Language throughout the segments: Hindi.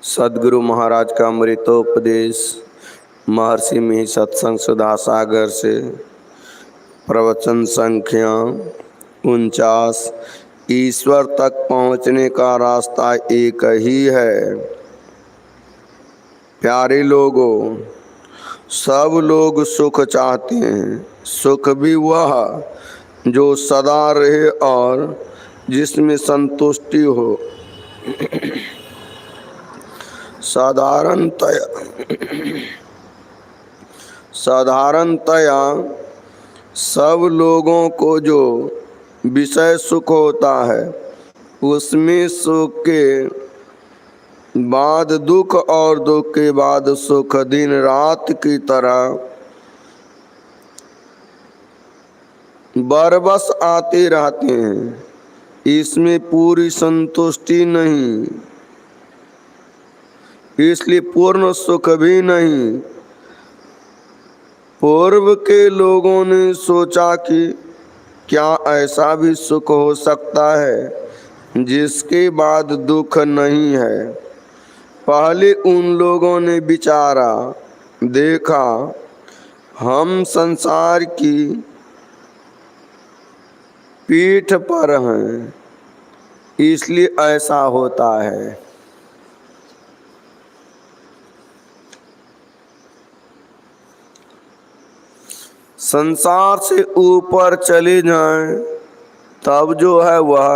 सदगुरु महाराज का अमृतोपदेश महर्षि मिहि सत्संग सुधा सागर से प्रवचन संख्या 49। ईश्वर तक पहुँचने का रास्ता एक ही है। प्यारे लोगों, सब लोग सुख चाहते हैं। सुख भी वह जो सदा रहे और जिसमें संतुष्टि हो। साधारणतया सब लोगों को जो विषय सुख होता है उसमें सुख के बाद दुख और दुख के बाद सुख दिन रात की तरह बरबस आते रहते हैं। इसमें पूरी संतुष्टि नहीं, इसलिए पूर्ण सुख भी नहीं। पूर्व के लोगों ने सोचा कि क्या ऐसा भी सुख हो सकता है जिसके बाद दुख नहीं है। पहले उन लोगों ने विचारा, देखा हम संसार की पीठ पर हैं, इसलिए ऐसा होता है। संसार से ऊपर चले जाएं तब जो है वह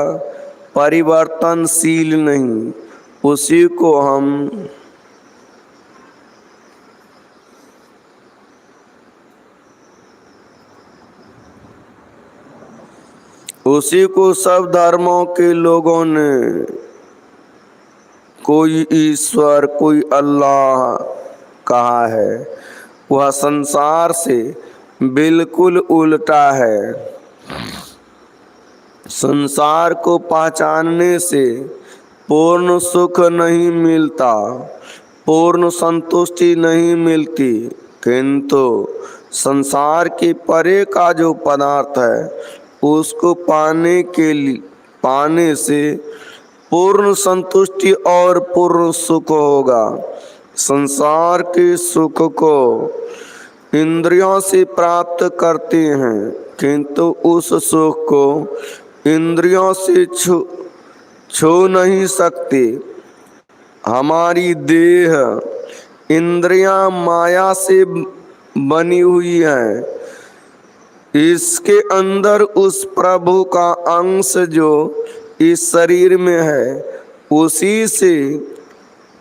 परिवर्तनशील नहीं, उसी को सब धर्मों के लोगों ने कोई ईश्वर कोई अल्लाह कहा है। वह संसार से बिल्कुल उल्टा है। संसार को पहचानने से पूर्ण सुख नहीं मिलता, पूर्ण संतुष्टि नहीं मिलती, किंतु संसार के परे का जो पदार्थ है उसको पाने से पूर्ण संतुष्टि और पूर्ण सुख होगा। संसार के सुख को इंद्रियों से प्राप्त करते हैं, किंतु उस सुख को इंद्रियों से छू नहीं सकते। हमारी देह इंद्रियां माया से बनी हुई है। इसके अंदर उस प्रभु का अंश जो इस शरीर में है, उसी से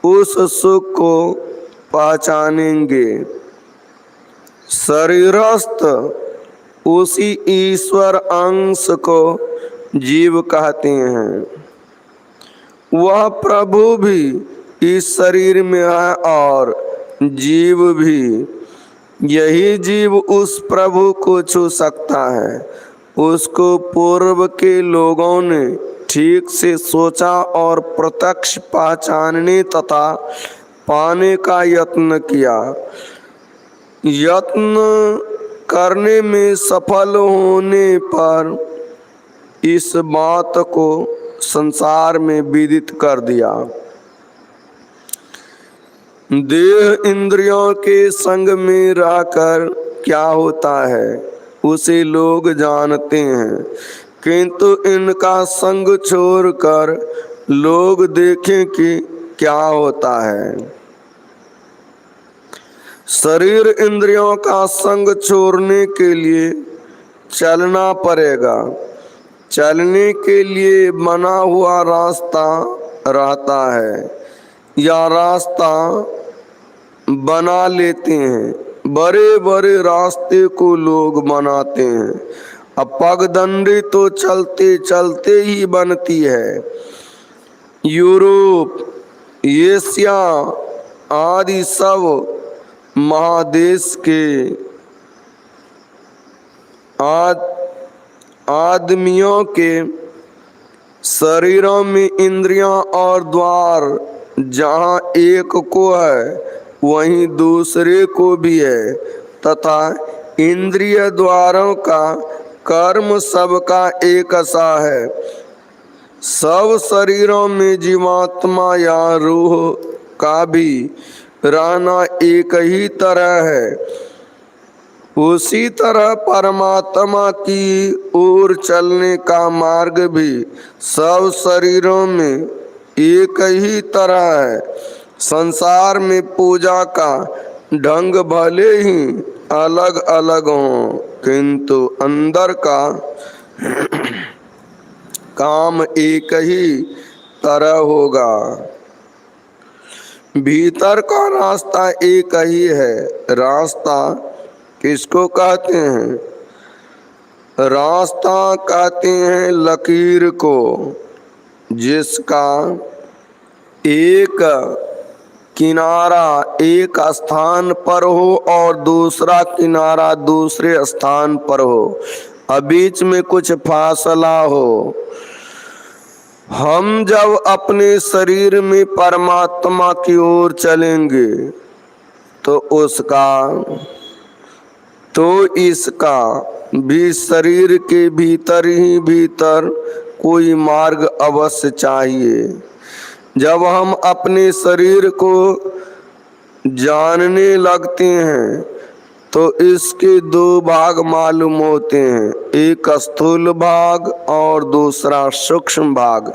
उस सुख को पहचानेंगे। शरीरस्थ उसी ईश्वर अंश को जीव कहते हैं। वह प्रभु भी इस शरीर में है और जीव भी। यही जीव उस प्रभु को छू सकता है। उसको पूर्व के लोगों ने ठीक से सोचा और प्रत्यक्ष पहचानने तथा पाने का यत्न किया। यत्न करने में सफल होने पर इस बात को संसार में विदित कर दिया। देह इंद्रियों के संग में रहकर क्या होता है उसे लोग जानते हैं, किंतु इनका संग छोड़कर लोग देखें कि क्या होता है। शरीर इंद्रियों का संग छोड़ने के लिए चलना पड़ेगा। चलने के लिए बना हुआ रास्ता रहता है या रास्ता बना लेते हैं। बड़े बड़े रास्ते को लोग बनाते हैं। अब पगडंडी तो चलते चलते ही बनती है। यूरोप, एशिया आदि सब महादेश के आदमियों के शरीरों में इंद्रियां और द्वार जहाँ एक को है वहीं दूसरे को भी है, तथा इंद्रिय द्वारों का कर्म सबका एक सा है। सब शरीरों में जीवात्मा या रूह का भी रहना एक ही तरह है, उसी तरह परमात्मा की ओर चलने का मार्ग भी सब शरीरों में एक ही तरह है। संसार में पूजा का ढंग भले ही अलग अलग हों, किंतु अंदर का काम एक ही तरह होगा। भीतर का रास्ता एक ही है। रास्ता किसको कहते हैं? रास्ता कहते हैं लकीर को, जिसका एक किनारा एक स्थान पर हो और दूसरा किनारा दूसरे स्थान पर हो, और बीच में कुछ फासला हो। हम जब अपने शरीर में परमात्मा की ओर चलेंगे तो इसका भी शरीर के भीतर ही भीतर कोई मार्ग अवश्य चाहिए। जब हम अपने शरीर को जानने लगते हैं तो इसके दो भाग मालूम होते हैं, एक स्थूल भाग और दूसरा सूक्ष्म भाग।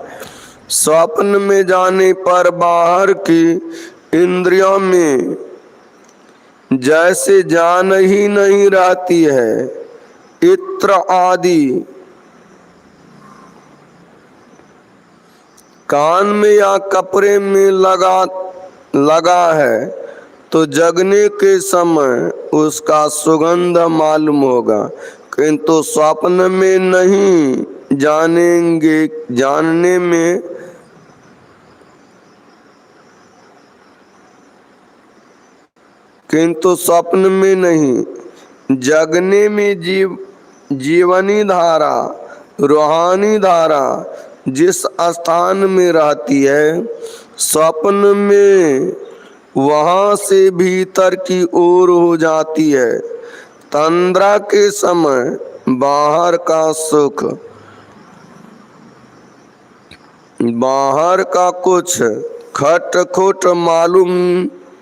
स्वप्न में जाने पर बाहर की इंद्रियों में जैसे जान ही नहीं रहती है, इत्र आदि कान में या कपड़े में लगा है तो जगने के समय उसका सुगंध मालूम होगा, किंतु स्वप्न में नहीं जानेंगे। जानने में किंतु स्वप्न में नहीं, जगने में जीवनी धारा, रूहानी धारा जिस स्थान में रहती है, स्वप्न में वहाँ से भीतर की ओर हो जाती है। तंद्रा के समय बाहर का सुख, बाहर का कुछ खटखुट मालूम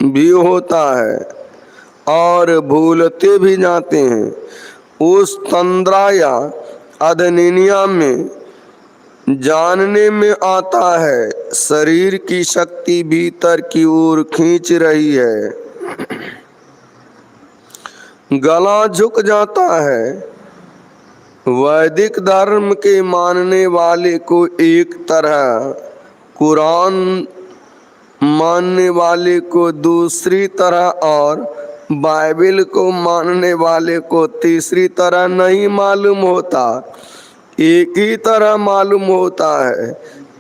भी होता है और भूलते भी जाते हैं। उस तंद्रा या अधनिनिया में जानने में आता है शरीर की शक्ति भीतर की ओर खींच रही है। गला झुक जाता है। वैदिक धर्म के मानने वाले को एक तरह, कुरान मानने वाले को दूसरी तरह और बाइबल को मानने वाले को तीसरी तरह नहीं मालूम होता, एक ही तरह मालूम होता है।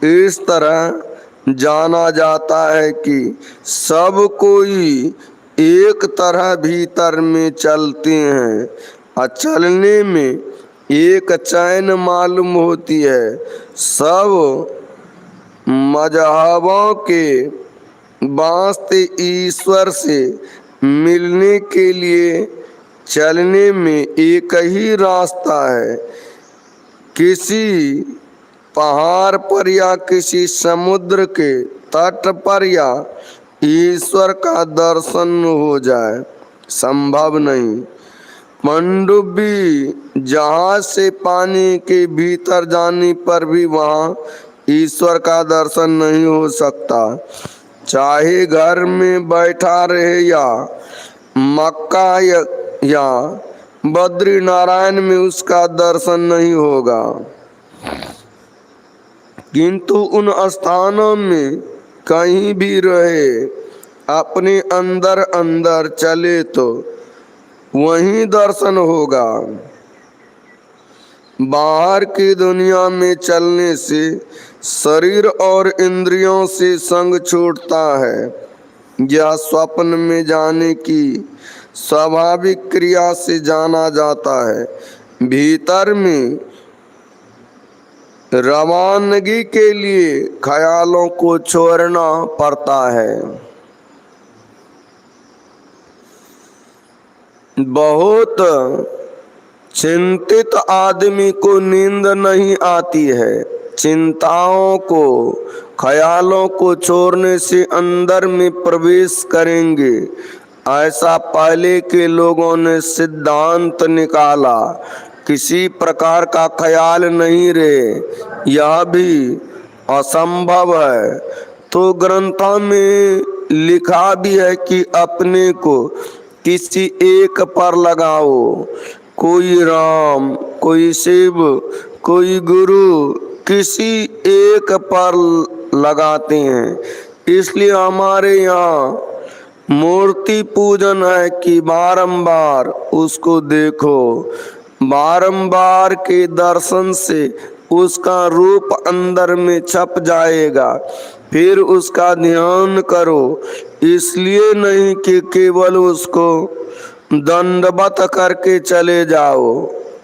इस तरह जाना जाता है कि सब कोई एक तरह भीतर में चलते हैं और चलने में एक चैन मालूम होती है। सब मजहबों के वास्ते ईश्वर से मिलने के लिए चलने में एक ही रास्ता है। किसी पहाड़ पर या किसी समुद्र के तट पर या ईश्वर का दर्शन हो जाए, संभव नहीं। पनडुब्बी जहाज से पानी के भीतर जाने पर भी वहाँ ईश्वर का दर्शन नहीं हो सकता। चाहे घर में बैठा रहे या मक्का या बद्री नारायण में उसका दर्शन नहीं होगा। किंतु उन स्थानों में कहीं भी रहे, अपने अंदर अंदर चले तो वहीं दर्शन होगा। बाहर की दुनिया में चलने से शरीर और इंद्रियों से संग छूटता है। यह स्वप्न में जाने की स्वाभाविक क्रिया से जाना जाता है। भीतर में रवानगी के लिए ख्यालों को छोड़ना पड़ता है। बहुत चिंतित आदमी को नींद नहीं आती है। चिंताओं को ख्यालों को छोड़ने से अंदर में प्रवेश करेंगे। ऐसा पहले के लोगों ने सिद्धांत निकाला, किसी प्रकार का ख्याल नहीं रहे, यह भी असंभव है। तो ग्रंथों में लिखा भी है कि अपने को किसी एक पर लगाओ, कोई राम, कोई शिव, कोई गुरु, किसी एक पर लगाते हैं। इसलिए हमारे यहाँ मूर्ति पूजन है कि बारंबार उसको देखो, बारंबार के दर्शन से उसका रूप अंदर में छप जाएगा, फिर उसका ध्यान करो। इसलिए नहीं कि केवल उसको दंडवत करके चले जाओ।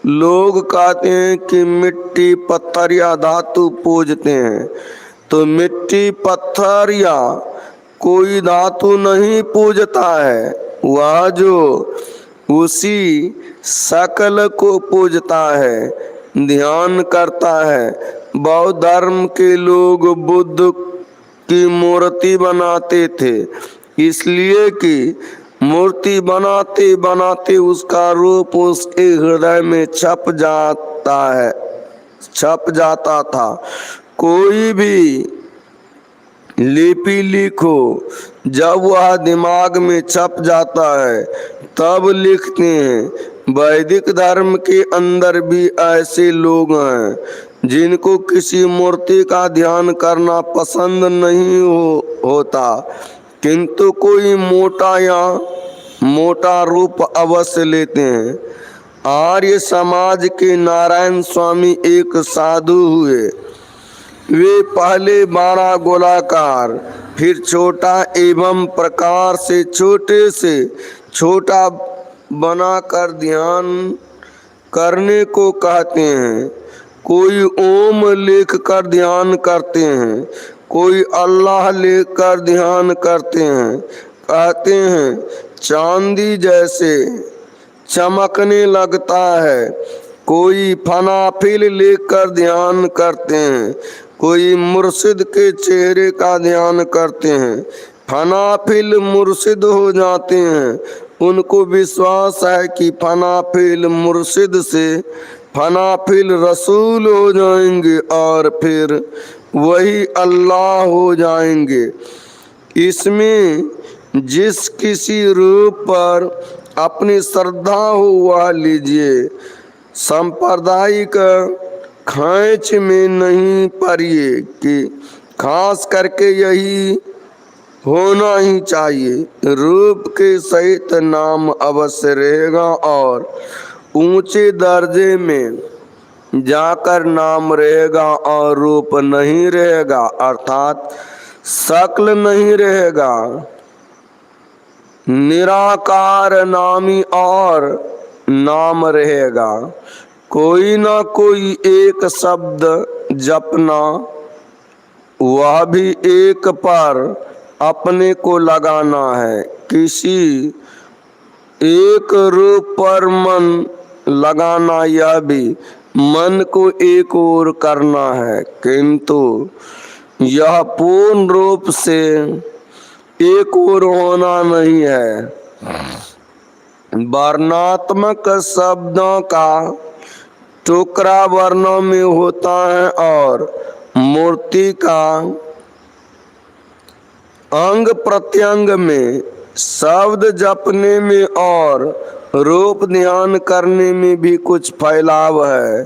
लोग कहते हैं कि मिट्टी, पत्थर या धातु पूजते हैं, तो मिट्टी, पत्थर या कोई धातु नहीं पूजता है, वह जो उसी सकल को पूजता है, ध्यान करता है। बौद्ध धर्म के लोग बुद्ध की मूर्ति बनाते थे, इसलिए कि मूर्ति बनाते बनाते उसका रूप उसके हृदय में छप जाता था। कोई भी लिपि लिखो, जब वह दिमाग में छप जाता है तब लिखते हैं। वैदिक धर्म के अंदर भी ऐसे लोग हैं जिनको किसी मूर्ति का ध्यान करना पसंद नहीं होता, किंतु कोई मोटा रूप अवश्य लेते हैं। आर्य समाज के नारायण स्वामी एक साधु हुए। वे पहले बड़ा गोलाकार, फिर छोटा एवं प्रकार से छोटे से छोटा बनाकर ध्यान करने को कहते हैं। कोई ओम लिख कर ध्यान करते हैं, कोई अल्लाह लिख कर ध्यान करते हैं। कहते हैं चांदी जैसे चमकने लगता है। कोई फनाफिल लेकर ध्यान करते हैं, कोई मुर्शिद के चेहरे का ध्यान करते हैं। फनाफिल मुर्शिद हो जाते हैं, उनको विश्वास है कि फनाफिल मुर्शिद से फनाफिल रसूल हो जाएंगे और फिर वही अल्लाह हो जाएंगे। इसमें जिस किसी रूप पर अपनी श्रद्धा हो वह लीजिए। सांप्रदायिक खांच में नहीं पड़िए कि खास करके यही होना ही चाहिए। रूप के सहित नाम अवश्य रहेगा और ऊंचे दर्जे में जाकर नाम रहेगा और रूप नहीं रहेगा, अर्थात शक्ल नहीं रहेगा। निराकार नामी और नाम रहेगा। कोई ना कोई एक शब्द जपना, वह भी एक पर अपने को लगाना है। किसी एक रूप पर मन लगाना, यह भी मन को एक ओर करना है, किंतु यह पूर्ण रूप से एक ओर होना नहीं है। वर्णात्मक शब्दों का टुकड़ा वर्णों में होता है और मूर्ति का अंग प्रत्यंग में, शब्द जपने में और रूप ध्यान करने में भी कुछ फैलाव है,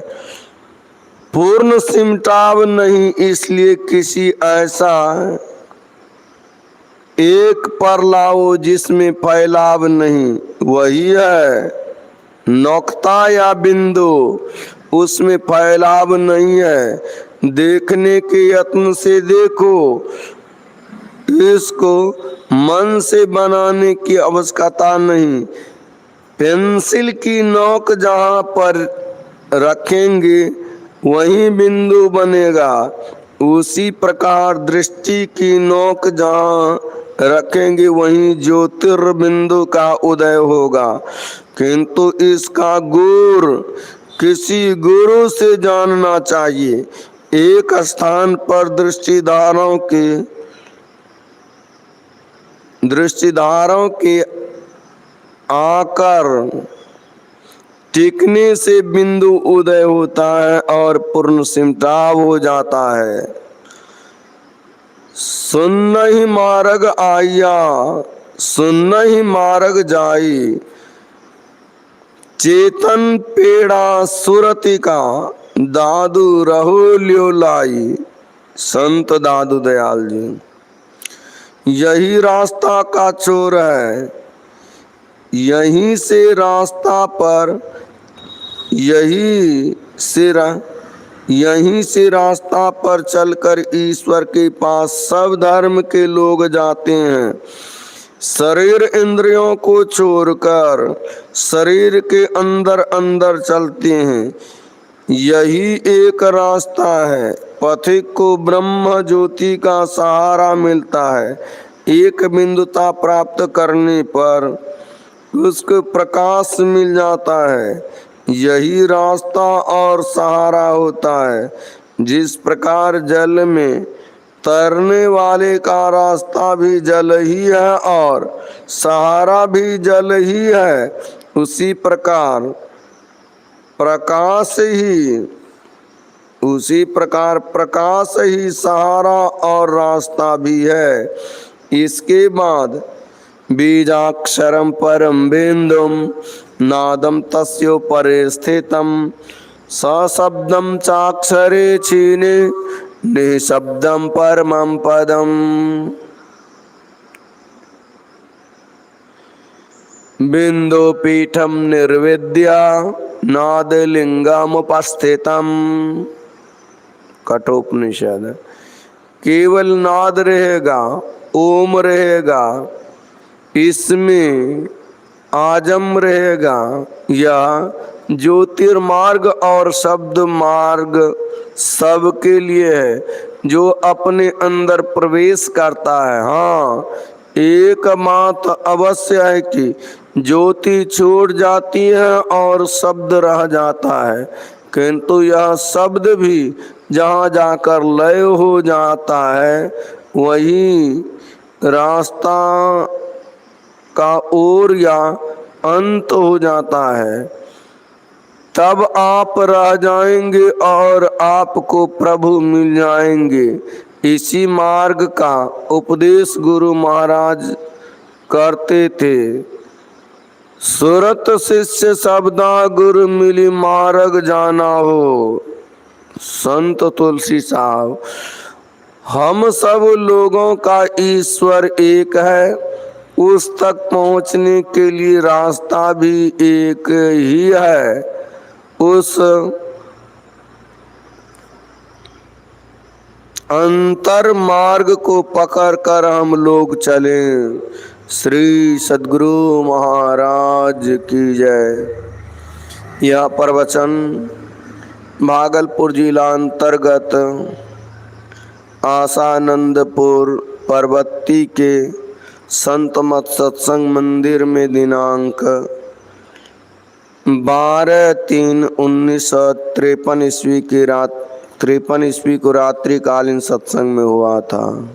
पूर्ण सिमटाव नहीं। इसलिए किसी ऐसा एक पर लाओ जिसमें फैलाव नहीं, वही है नोक्ता या बिंदु, उसमें फैलाव नहीं है। देखने के यत्न से देखो, इसको मन से बनाने की आवश्यकता नहीं। पेंसिल की नोक जहाँ पर रखेंगे वहीं बिंदु बनेगा, उसी प्रकार दृष्टि की नोक जहाँ रखेंगे वहीं ज्योतिर्बिंदु का उदय होगा। किंतु इसका गुर किसी गुरु से जानना चाहिए। एक स्थान पर दृष्टिधारों के आकर टिकने से बिंदु उदय होता है और पूर्ण सिमटाव हो जाता है। सुनहि मार्ग आया सुनहि मार्ग जाई, चेतन पेड़ा सुरति का दादू रहो लियो लाई। संत दादू दयाल जी। यही रास्ता का चोर है, यहीं से रास्ता पर चलकर ईश्वर के पास सब धर्म के लोग जाते हैं। शरीर इंद्रियों को छोड़कर शरीर के अंदर अंदर चलते हैं। यही एक रास्ता है। पथिक को ब्रह्म ज्योति का सहारा मिलता है। एक बिंदुता प्राप्त करने पर उसको प्रकाश मिल जाता है। यही रास्ता और सहारा होता है। जिस प्रकार जल में तैरने वाले का रास्ता भी जल ही है और सहारा भी जल ही है, उसी प्रकार प्रकाश ही सहारा और रास्ता भी है। इसके बाद बीजाक्षरम परम बिंदुम नादम तस्यो परे स्थितम सशब्दम चाक्षरे क्षीणे निशब्दम परमं पदम। बिंदु पीठम निर्विद्या नादलिंगमुपस्थितम। कठोपनिषद। केवल नाद रहेगा, ओम रहेगा, इसमें आजम रहेगा। यह ज्योतिर्मार्ग और शब्द मार्ग सबके लिए है जो अपने अंदर प्रवेश करता है। हाँ, एक बात अवश्य है कि ज्योति छूट जाती है और शब्द रह जाता है, किंतु यह शब्द भी जहाँ जाकर लय हो जाता है वही रास्ता का ओर या अंत हो जाता है। तब आप रह जाएंगे और आपको प्रभु मिल जाएंगे। इसी मार्ग का उपदेश गुरु महाराज करते थे। सुरत शिष्य शब्दा गुरु मिली मार्ग जाना हो। संत तुलसी साहब। हम सब लोगों का ईश्वर एक है, उस तक पहुंचने के लिए रास्ता भी एक ही है। उस अंतर मार्ग को पकड़कर हम लोग चलें। श्री सद्गुरु महाराज की जय। यह प्रवचन भागलपुर जिला अंतर्गत आसानंदपुर परबत्ती के संत मत सत्संग मंदिर में दिनांक 12/3/1953 ईस्वी को रात्रिकालीन सत्संग में हुआ था।